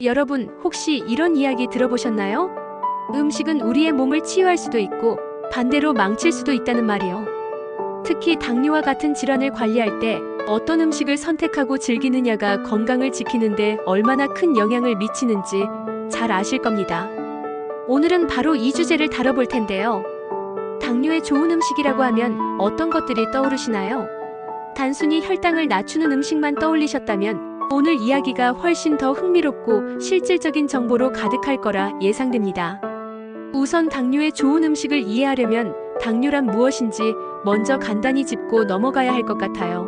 여러분, 혹시 이런 이야기 들어보셨나요? 음식은 우리의 몸을 치유할 수도 있고 반대로 망칠 수도 있다는 말이요. 특히 당뇨와 같은 질환을 관리할 때 어떤 음식을 선택하고 즐기느냐가 건강을 지키는데 얼마나 큰 영향을 미치는지 잘 아실 겁니다. 오늘은 바로 이 주제를 다뤄볼 텐데요. 당뇨에 좋은 음식이라고 하면 어떤 것들이 떠오르시나요? 단순히 혈당을 낮추는 음식만 떠올리셨다면 오늘 이야기가 훨씬 더 흥미롭고 실질적인 정보로 가득할 거라 예상됩니다. 우선 당뇨에 좋은 음식을 이해하려면 당뇨란 무엇인지 먼저 간단히 짚고 넘어가야 할 것 같아요.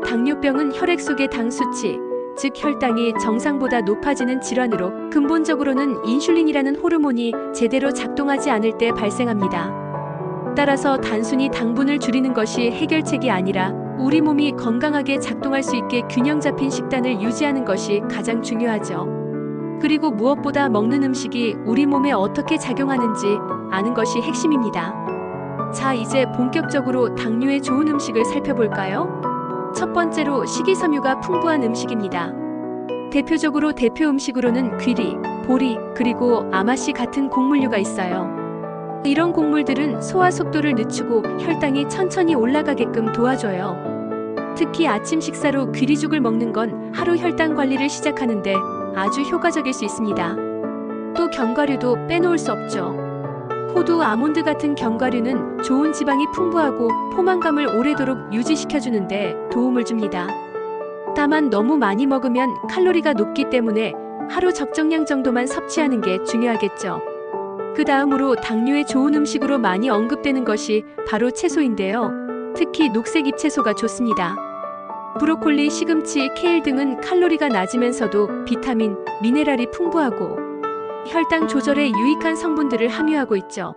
당뇨병은 혈액 속의 당 수치, 즉 혈당이 정상보다 높아지는 질환으로 근본적으로는 인슐린이라는 호르몬이 제대로 작동하지 않을 때 발생합니다. 따라서 단순히 당분을 줄이는 것이 해결책이 아니라 우리 몸이 건강하게 작동할 수 있게 균형 잡힌 식단을 유지하는 것이 가장 중요하죠. 그리고 무엇보다 먹는 음식이 우리 몸에 어떻게 작용하는지 아는 것이 핵심입니다. 자, 이제 본격적으로 당뇨에 좋은 음식을 살펴볼까요? 첫 번째로 식이섬유가 풍부한 음식입니다. 대표적으로 대표 음식으로는 귀리, 보리, 그리고 아마씨 같은 곡물류가 있어요. 이런 곡물들은 소화 속도를 늦추고 혈당이 천천히 올라가게끔 도와줘요. 특히 아침 식사로 귀리죽을 먹는 건 하루 혈당 관리를 시작하는데 아주 효과적일 수 있습니다. 또 견과류도 빼놓을 수 없죠. 호두, 아몬드 같은 견과류는 좋은 지방이 풍부하고 포만감을 오래도록 유지시켜주는데 도움을 줍니다. 다만 너무 많이 먹으면 칼로리가 높기 때문에 하루 적정량 정도만 섭취하는 게 중요하겠죠. 그 다음으로 당뇨에 좋은 음식으로 많이 언급되는 것이 바로 채소인데요. 특히 녹색 잎채소가 좋습니다. 브로콜리, 시금치, 케일 등은 칼로리가 낮으면서도 비타민, 미네랄이 풍부하고 혈당 조절에 유익한 성분들을 함유하고 있죠.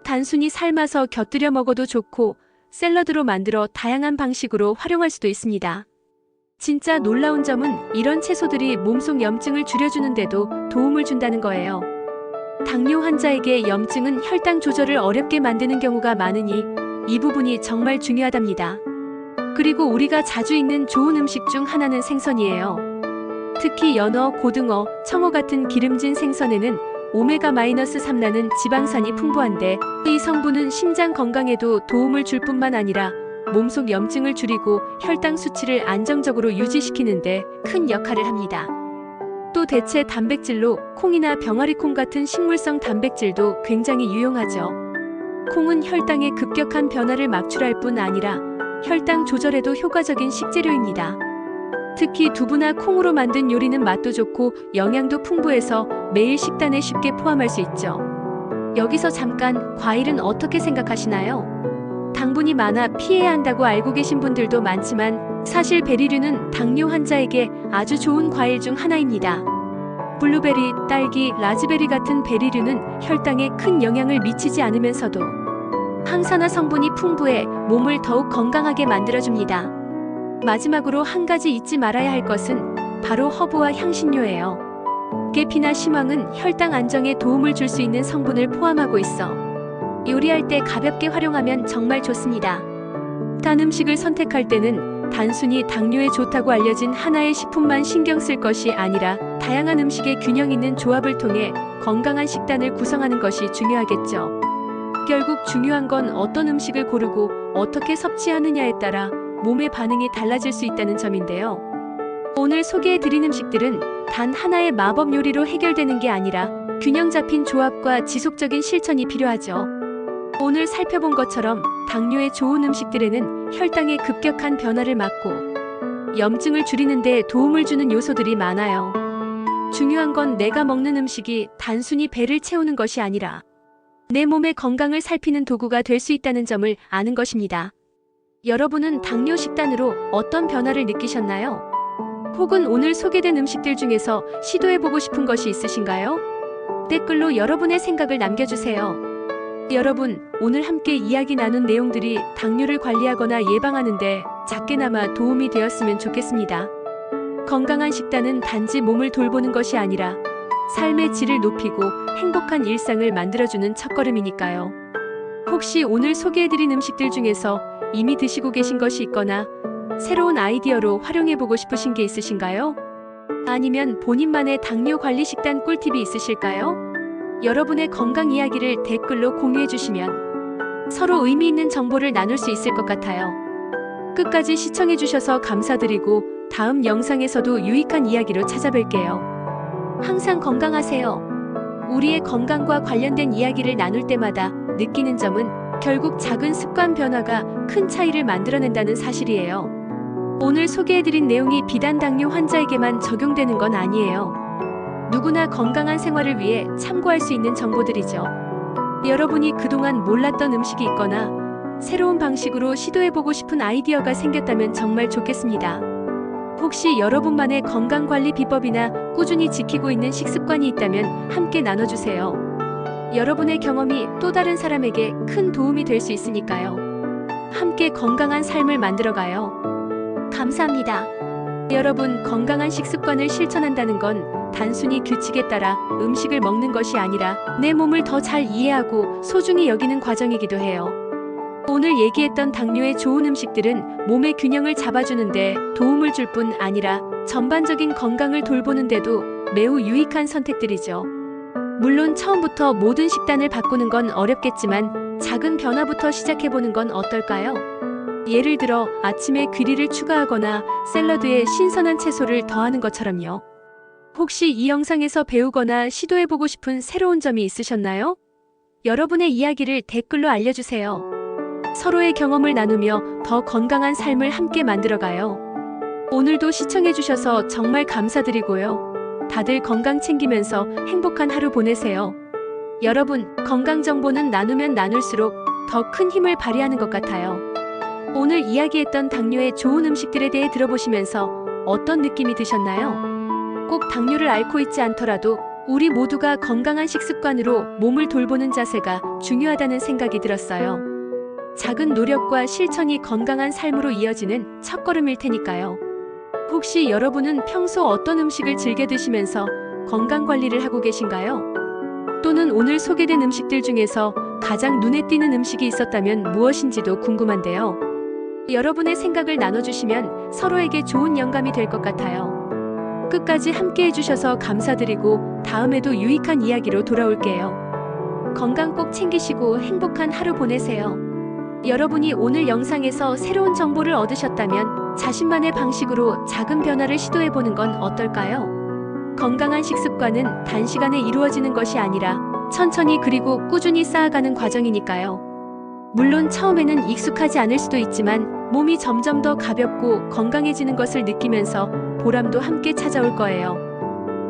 단순히 삶아서 곁들여 먹어도 좋고 샐러드로 만들어 다양한 방식으로 활용할 수도 있습니다. 진짜 놀라운 점은 이런 채소들이 몸속 염증을 줄여주는데도 도움을 준다는 거예요. 당뇨 환자에게 염증은 혈당 조절을 어렵게 만드는 경우가 많으니 이 부분이 정말 중요하답니다. 그리고 우리가 자주 읽는 좋은 음식 중 하나는 생선이에요. 특히 연어, 고등어, 청어 같은 기름진 생선에는 오메가-3라는 지방산이 풍부한데 이 성분은 심장 건강에도 도움을 줄 뿐만 아니라 몸속 염증을 줄이고 혈당 수치를 안정적으로 유지시키는데 큰 역할을 합니다. 또 대체 단백질로 콩이나 병아리콩 같은 식물성 단백질도 굉장히 유용하죠. 콩은 혈당의 급격한 변화를 막출할 뿐 아니라 혈당 조절에도 효과적인 식재료입니다. 특히 두부나 콩으로 만든 요리는 맛도 좋고 영양도 풍부해서 매일 식단에 쉽게 포함할 수 있죠. 여기서 잠깐, 과일은 어떻게 생각하시나요? 당분이 많아 피해야 한다고 알고 계신 분들도 많지만 사실 베리류는 당뇨 환자에게 아주 좋은 과일 중 하나입니다. 블루베리, 딸기, 라즈베리 같은 베리류는 혈당에 큰 영향을 미치지 않으면서도 항산화 성분이 풍부해 몸을 더욱 건강하게 만들어줍니다. 마지막으로 한 가지 잊지 말아야 할 것은 바로 허브와 향신료예요. 계피나 심황은 혈당 안정에 도움을 줄 수 있는 성분을 포함하고 있어 요리할 때 가볍게 활용하면 정말 좋습니다. 단 음식을 선택할 때는 단순히 당뇨에 좋다고 알려진 하나의 식품만 신경 쓸 것이 아니라 다양한 음식의 균형 있는 조합을 통해 건강한 식단을 구성하는 것이 중요하겠죠. 결국 중요한 건 어떤 음식을 고르고 어떻게 섭취하느냐에 따라 몸의 반응이 달라질 수 있다는 점인데요. 오늘 소개해드린 음식들은 단 하나의 마법 요리로 해결되는 게 아니라 균형 잡힌 조합과 지속적인 실천이 필요하죠. 오늘 살펴본 것처럼 당뇨에 좋은 음식들에는 혈당의 급격한 변화를 막고 염증을 줄이는 데 도움을 주는 요소들이 많아요. 중요한 건 내가 먹는 음식이 단순히 배를 채우는 것이 아니라 내 몸의 건강을 살피는 도구가 될 수 있다는 점을 아는 것입니다. 여러분은 당뇨 식단으로 어떤 변화를 느끼셨나요? 혹은 오늘 소개된 음식들 중에서 시도해보고 싶은 것이 있으신가요? 댓글로 여러분의 생각을 남겨주세요. 여러분, 오늘 함께 이야기 나눈 내용들이 당뇨를 관리하거나 예방하는데 작게나마 도움이 되었으면 좋겠습니다. 건강한 식단은 단지 몸을 돌보는 것이 아니라 삶의 질을 높이고 행복한 일상을 만들어주는 첫걸음이니까요. 혹시 오늘 소개해드린 음식들 중에서 이미 드시고 계신 것이 있거나 새로운 아이디어로 활용해보고 싶으신 게 있으신가요? 아니면 본인만의 당뇨 관리 식단 꿀팁이 있으실까요? 여러분의 건강 이야기를 댓글로 공유해 주시면 서로 의미 있는 정보를 나눌 수 있을 것 같아요. 끝까지 시청해 주셔서 감사드리고 다음 영상에서도 유익한 이야기로 찾아뵐게요. 항상 건강하세요. 우리의 건강과 관련된 이야기를 나눌 때마다 느끼는 점은 결국 작은 습관 변화가 큰 차이를 만들어낸다는 사실이에요. 오늘 소개해드린 내용이 비단 당뇨 환자에게만 적용되는 건 아니에요. 누구나 건강한 생활을 위해 참고할 수 있는 정보들이죠. 여러분이 그동안 몰랐던 음식이 있거나 새로운 방식으로 시도해보고 싶은 아이디어가 생겼다면 정말 좋겠습니다. 혹시 여러분만의 건강관리 비법이나 꾸준히 지키고 있는 식습관이 있다면 함께 나눠주세요. 여러분의 경험이 또 다른 사람에게 큰 도움이 될 수 있으니까요. 함께 건강한 삶을 만들어가요. 감사합니다. 여러분, 건강한 식습관을 실천한다는 건 단순히 규칙에 따라 음식을 먹는 것이 아니라 내 몸을 더 잘 이해하고 소중히 여기는 과정이기도 해요. 오늘 얘기했던 당뇨의 좋은 음식들은 몸의 균형을 잡아주는데 도움을 줄 뿐 아니라 전반적인 건강을 돌보는데도 매우 유익한 선택들이죠. 물론 처음부터 모든 식단을 바꾸는 건 어렵겠지만 작은 변화부터 시작해보는 건 어떨까요? 예를 들어 아침에 귀리를 추가하거나 샐러드에 신선한 채소를 더하는 것처럼요. 혹시 이 영상에서 배우거나 시도해보고 싶은 새로운 점이 있으셨나요? 여러분의 이야기를 댓글로 알려주세요. 서로의 경험을 나누며 더 건강한 삶을 함께 만들어가요. 오늘도 시청해주셔서 정말 감사드리고요. 다들 건강 챙기면서 행복한 하루 보내세요. 여러분, 건강 정보는 나누면 나눌수록 더 큰 힘을 발휘하는 것 같아요. 오늘 이야기했던 당뇨의 좋은 음식들에 대해 들어보시면서 어떤 느낌이 드셨나요? 꼭 당뇨를 앓고 있지 않더라도 우리 모두가 건강한 식습관으로 몸을 돌보는 자세가 중요하다는 생각이 들었어요. 작은 노력과 실천이 건강한 삶으로 이어지는 첫걸음일 테니까요. 혹시 여러분은 평소 어떤 음식을 즐겨 드시면서 건강 관리를 하고 계신가요? 또는 오늘 소개된 음식들 중에서 가장 눈에 띄는 음식이 있었다면 무엇인지도 궁금한데요. 여러분의 생각을 나눠주시면 서로에게 좋은 영감이 될 것 같아요. 끝까지 함께 해주셔서 감사드리고 다음에도 유익한 이야기로 돌아올게요. 건강 꼭 챙기시고 행복한 하루 보내세요. 여러분이 오늘 영상에서 새로운 정보를 얻으셨다면 자신만의 방식으로 작은 변화를 시도해보는 건 어떨까요? 건강한 식습관은 단시간에 이루어지는 것이 아니라 천천히 그리고 꾸준히 쌓아가는 과정이니까요. 물론 처음에는 익숙하지 않을 수도 있지만 몸이 점점 더 가볍고 건강해지는 것을 느끼면서 보람도 함께 찾아올 거예요.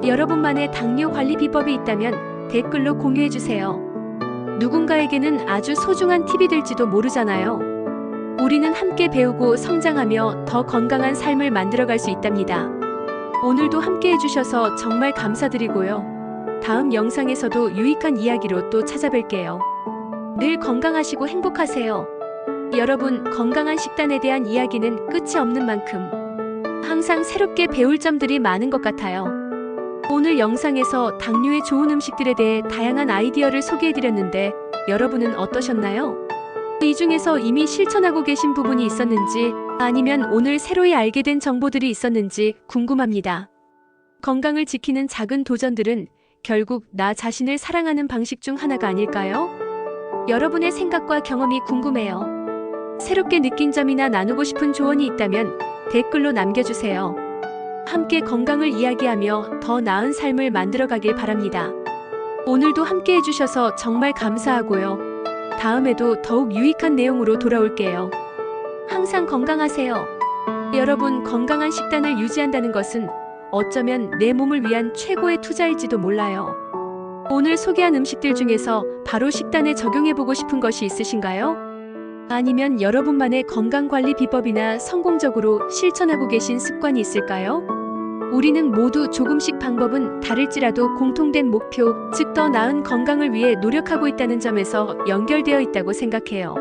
여러분만의 당뇨 관리 비법이 있다면 댓글로 공유해주세요. 누군가에게는 아주 소중한 팁이 될지도 모르잖아요. 우리는 함께 배우고 성장하며 더 건강한 삶을 만들어갈 수 있답니다. 오늘도 함께 해주셔서 정말 감사드리고요. 다음 영상에서도 유익한 이야기로 또 찾아뵐게요. 늘 건강하시고 행복하세요. 여러분, 건강한 식단에 대한 이야기는 끝이 없는 만큼 항상 새롭게 배울 점들이 많은 것 같아요. 오늘 영상에서 당뇨의 좋은 음식들에 대해 다양한 아이디어를 소개해드렸는데 여러분은 어떠셨나요? 이 중에서 이미 실천하고 계신 부분이 있었는지 아니면 오늘 새로이 알게 된 정보들이 있었는지 궁금합니다. 건강을 지키는 작은 도전들은 결국 나 자신을 사랑하는 방식 중 하나가 아닐까요? 여러분의 생각과 경험이 궁금해요. 새롭게 느낀 점이나 나누고 싶은 조언이 있다면 댓글로 남겨주세요. 함께 건강을 이야기하며 더 나은 삶을 만들어가길 바랍니다. 오늘도 함께 해주셔서 정말 감사하고요. 다음에도 더욱 유익한 내용으로 돌아올게요. 항상 건강하세요. 여러분, 건강한 식단을 유지한다는 것은 어쩌면 내 몸을 위한 최고의 투자일지도 몰라요. 오늘 소개한 음식들 중에서 바로 식단에 적용해보고 싶은 것이 있으신가요? 아니면 여러분만의 건강관리 비법이나 성공적으로 실천하고 계신 습관이 있을까요? 우리는 모두 조금씩 방법은 다를지라도 공통된 목표, 즉 더 나은 건강을 위해 노력하고 있다는 점에서 연결되어 있다고 생각해요.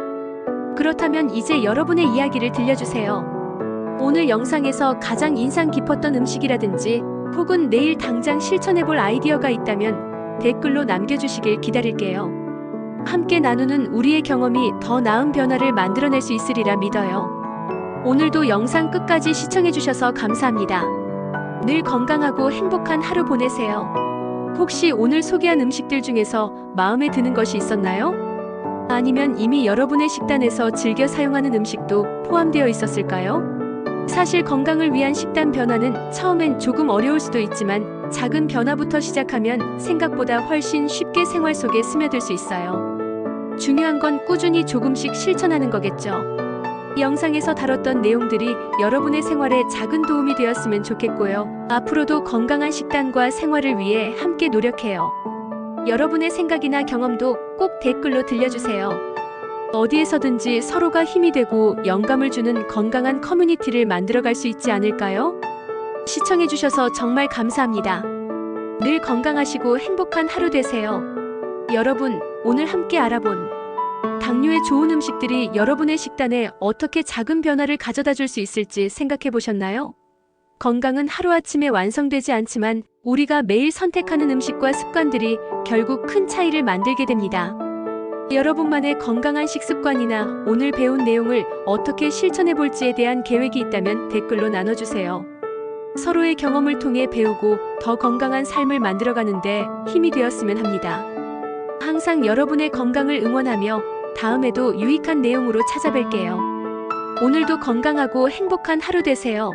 그렇다면 이제 여러분의 이야기를 들려주세요. 오늘 영상에서 가장 인상 깊었던 음식이라든지 혹은 내일 당장 실천해볼 아이디어가 있다면 댓글로 남겨주시길 기다릴게요. 함께 나누는 우리의 경험이 더 나은 변화를 만들어낼 수 있으리라 믿어요. 오늘도 영상 끝까지 시청해주셔서 감사합니다. 늘 건강하고 행복한 하루 보내세요. 혹시 오늘 소개한 음식들 중에서 마음에 드는 것이 있었나요? 아니면 이미 여러분의 식단에서 즐겨 사용하는 음식도 포함되어 있었을까요? 사실 건강을 위한 식단 변화는 처음엔 조금 어려울 수도 있지만 작은 변화부터 시작하면 생각보다 훨씬 쉽게 생활 속에 스며들 수 있어요. 중요한 건 꾸준히 조금씩 실천하는 거겠죠. 영상에서 다뤘던 내용들이 여러분의 생활에 작은 도움이 되었으면 좋겠고요. 앞으로도 건강한 식단과 생활을 위해 함께 노력해요. 여러분의 생각이나 경험도 꼭 댓글로 들려주세요. 어디에서든지 서로가 힘이 되고 영감을 주는 건강한 커뮤니티를 만들어갈 수 있지 않을까요? 시청해주셔서 정말 감사합니다. 늘 건강하시고 행복한 하루 되세요. 여러분, 오늘 함께 알아본 당뇨에 좋은 음식들이 여러분의 식단에 어떻게 작은 변화를 가져다 줄 수 있을지 생각해 보셨나요? 건강은 하루아침에 완성되지 않지만 우리가 매일 선택하는 음식과 습관들이 결국 큰 차이를 만들게 됩니다. 여러분만의 건강한 식습관이나 오늘 배운 내용을 어떻게 실천해 볼지에 대한 계획이 있다면 댓글로 나눠주세요. 서로의 경험을 통해 배우고 더 건강한 삶을 만들어가는데 힘이 되었으면 합니다. 항상 여러분의 건강을 응원하며 다음에도 유익한 내용으로 찾아뵐게요. 오늘도 건강하고 행복한 하루 되세요.